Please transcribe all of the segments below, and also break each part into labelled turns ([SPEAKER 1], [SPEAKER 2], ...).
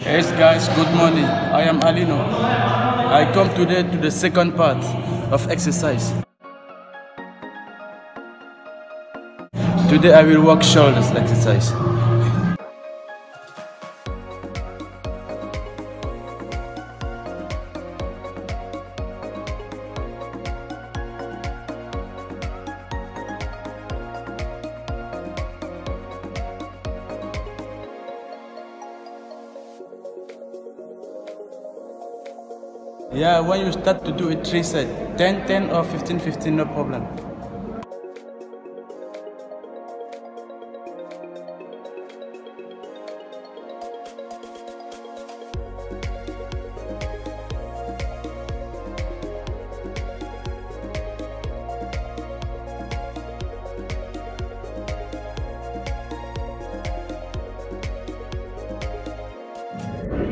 [SPEAKER 1] Yes guys, good morning. I am Alino. I come today to the second part of exercise. Today I will work shoulders exercise. Yeah, when you start to do it 3 sets, 10, 10 or 15, 15, no problem.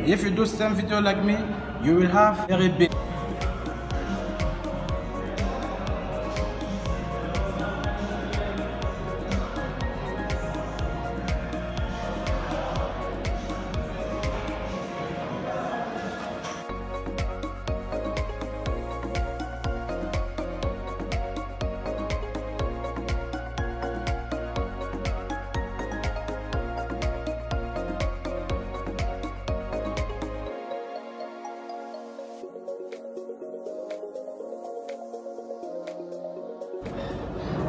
[SPEAKER 1] If you do same video like me, you will have very big.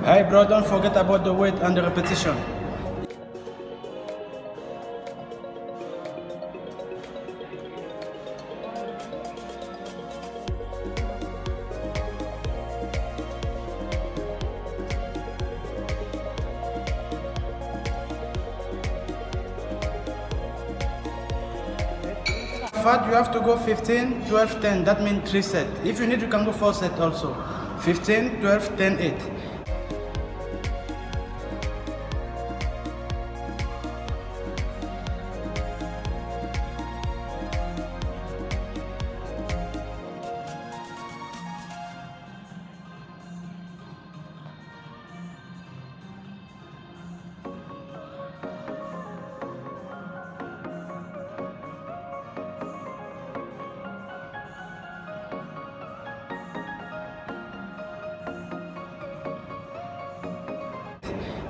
[SPEAKER 1] Hey bro, don't forget about the weight and the repetition. Fat, you have to go 15, 12, 10. That means 3 sets. If you need, you can go 4 sets also. 15, 12, 10, 8.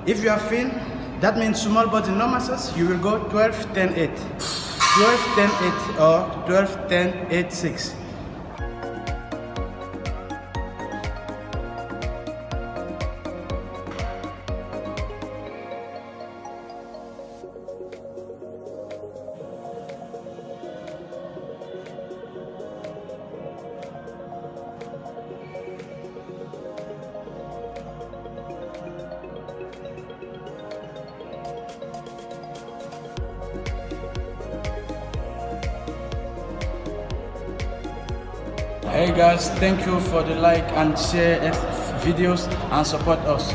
[SPEAKER 1] If you are thin, that means small body, no muscles, you will go 12, 10, 8. 12, 10, 8 or 12, 10, 8, 6. Hey guys, thank you for the like and share videos and support us.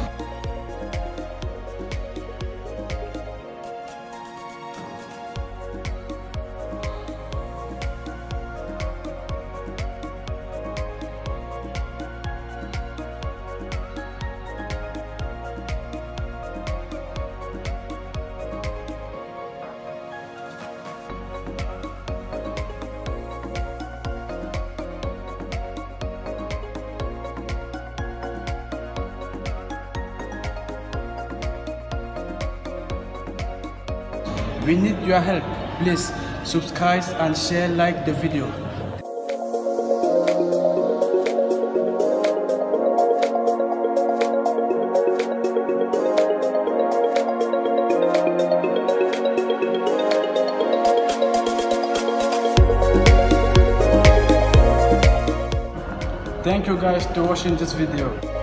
[SPEAKER 1] We need your help. Please subscribe and share, like the video. Thank you guys for watching this video.